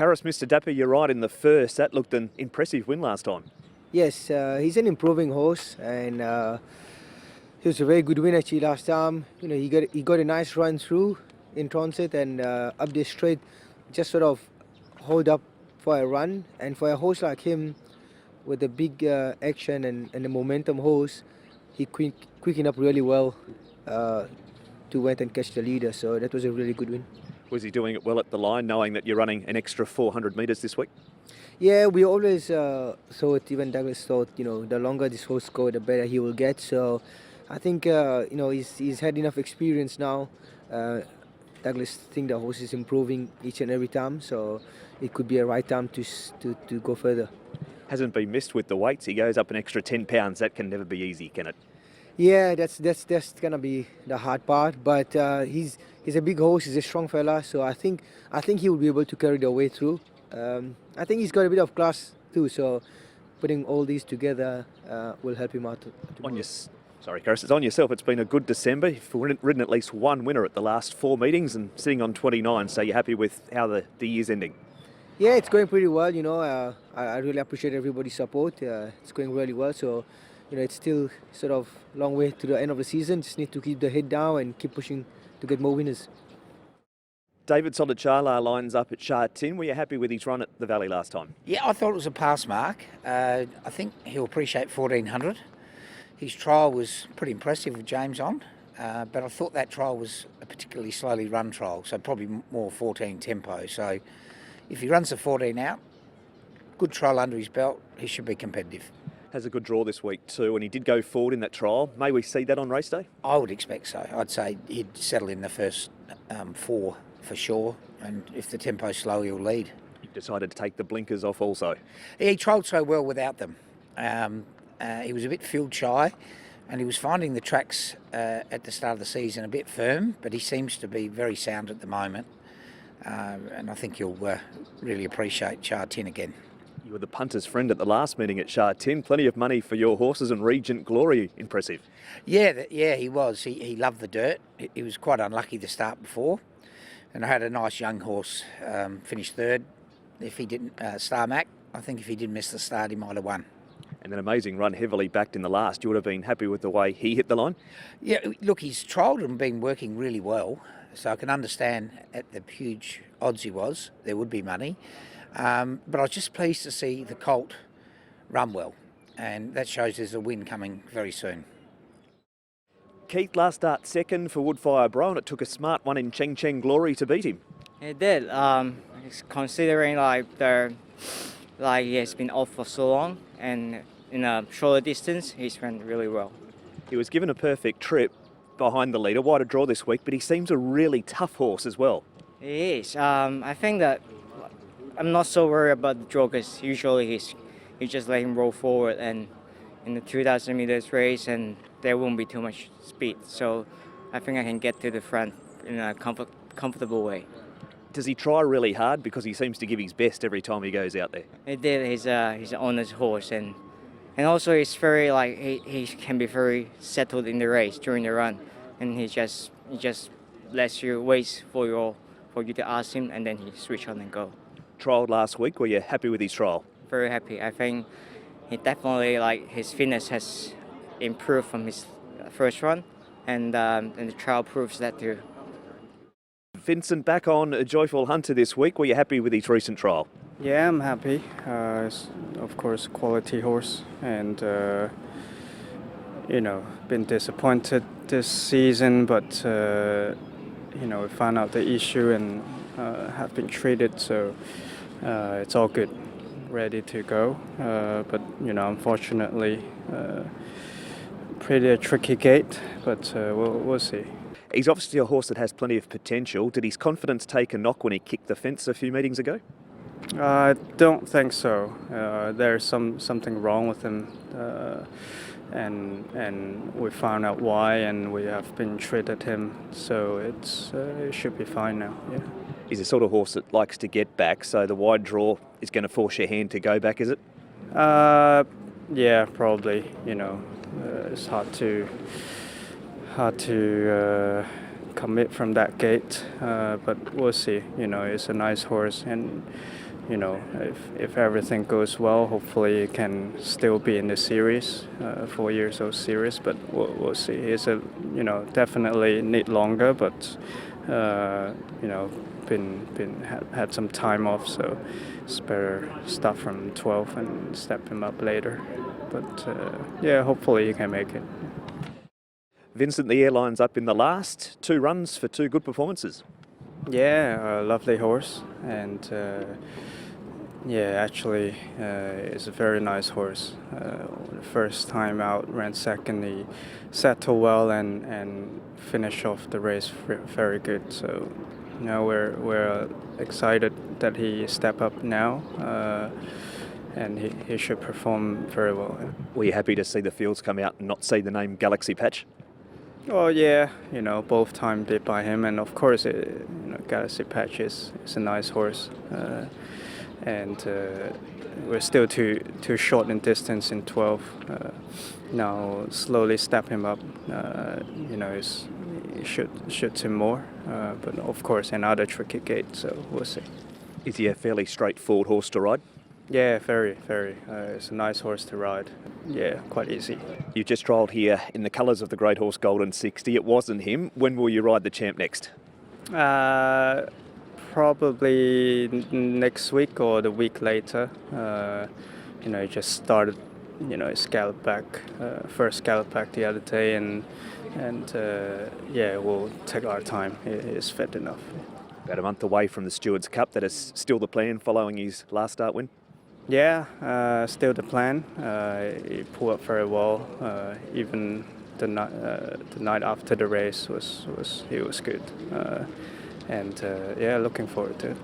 Karis, Mr. Dapper, you're right in the first. That looked an impressive win last time. Yes, he's an improving horse, and he was a very good win actually last time. You know, he got a nice run through in transit and up the straight, just sort of hold up for a run. And for a horse like him, with the big action and the momentum horse, he quickened up really well to went and catch the leader. So that was a really good win. Was he doing it well at the line, knowing that you're running an extra 400 metres this week? Yeah, we always thought, even Douglas thought, you know, the longer this horse goes, the better he will get. So I think, you know, he's had enough experience now. Douglas think the horse is improving each and every time, so it could be a right time to go further. Hasn't been missed with the weights. He goes up an extra 10 pounds. That can never be easy, can it? Yeah, that's gonna be the hard part. But he's a big horse. He's a strong fella, so I think he will be able to carry the way through. I think he's got a bit of class too, so putting all these together will help him out. Sorry, Karis, it's on yourself. It's been a good December. You've ridden at least one winner at the last 4 meetings and sitting on 29, so you're happy with how the year's ending? Yeah, it's going pretty well, you know. I really appreciate everybody's support. It's going really well, so, you know, it's still sort of a long way to the end of the season. Just need to keep the head down and keep pushing to get more winners. David SHALAA lines up at Shah Tin. Were you happy with his run at the Valley last time? Yeah, I thought it was a pass mark. I think he'll appreciate 1400. His trial was pretty impressive with James on, but I thought that trial was a particularly slowly run trial, so probably more 14 tempo. So if he runs a 14 out, good trial under his belt, he should be competitive. Has a good draw this week too, and he did go forward in that trial. May we see that on race day? I would expect so. I'd say he'd settle in the first 4 for sure, and if the tempo's slow, he'll lead. You decided to take the blinkers off also. He trialled so well without them. He was a bit field shy, and he was finding the tracks at the start of the season a bit firm, but he seems to be very sound at the moment, and I think he'll really appreciate Shah Tin again. You were the punter's friend at the last meeting at Shah Tin. Plenty of money for your horses and Regent Glory. Impressive. Yeah, he was. He loved the dirt. He was quite unlucky to start before, and I had a nice young horse finish third. If he didn't Star Mac, I think if he didn't miss the start, he might have won. And an amazing run, heavily backed in the last. You would have been happy with the way he hit the line? Yeah, look, he's trialled and been working really well, so I can understand at the huge odds he was, there would be money. But I was just pleased to see the colt run well, and that shows there's a win coming very soon. Keith, last start second for WOODFIRE Bro, and it took a smart one in Cheng Cheng Glory to beat him. It did. Considering he has been off for so long, and in a shorter distance, he's run really well. He was given a perfect trip behind the leader, wider draw this week, but he seems a really tough horse as well. He is. I think that I'm not so worried about the draw because usually you just let him roll forward and in the 2,000 meters race, and there won't be too much speed. So I think I can get to the front in a comfortable way. Does he try really hard because he seems to give his best every time he goes out there? He did. He's an honest horse, and also he's very he can be very settled in the race during the run, and he just lets you wait for you to ask him, and then he switch on and go. Trialled last week. Were you happy with his trial? Very happy. I think he definitely his fitness has improved from his first run, and the trial proves that too. Vincent, back on a Joyful Hunter this week. Were you happy with his recent trial? Yeah, I'm happy. It's, of course, quality horse, and been disappointed this season, but we found out the issue and have been treated, so it's all good, ready to go. But unfortunately, pretty tricky gate, but we'll see. He's obviously a horse that has plenty of potential. Did his confidence take a knock when he kicked the fence a few meetings ago? I don't think so. There's something wrong with him, and we found out why, and we have been treated him, so it should be fine now. Yeah. He's the sort of horse that likes to get back, so the wide draw is going to force your hand to go back, is it? Yeah, probably. It's hard to commit from that gate, but we'll see. It's a nice horse, and if everything goes well, hopefully it can still be in the series, 4 years old series. But we'll see. It's definitely need longer, but had some time off, so it's better start from 12 and step him up later. But hopefully he can make it. Vincent, the airline's up in the last 2 runs for 2 good performances. Yeah, a lovely horse, and actually it's a very nice horse. The first time out, ran second, he settled well and finished off the race very good. So we're excited that he stepped up now, and he should perform very well. Were you happy to see the fields come out and not see the name Galaxy Patch? Oh yeah, both times did by him, and of course, Galaxy Patch is a nice horse, and we're still too short in distance in 12. Now slowly step him up. He should him more, but of course another tricky gate, so we'll see. Is he a fairly straightforward horse to ride? Yeah, very, very. It's a nice horse to ride. Yeah, quite easy. You just trialled here in the colours of the Great Horse Golden 60. It wasn't him. When will you ride the champ next? Probably next week or the week later. He just started, his gallop back, first gallop back the other day, and we'll take our time. He's fit enough. About a month away from the Stewards Cup. That is still the plan following his last start win? Yeah, still the plan. He pulled up very well. Even the night after the race he was good. Looking forward to it.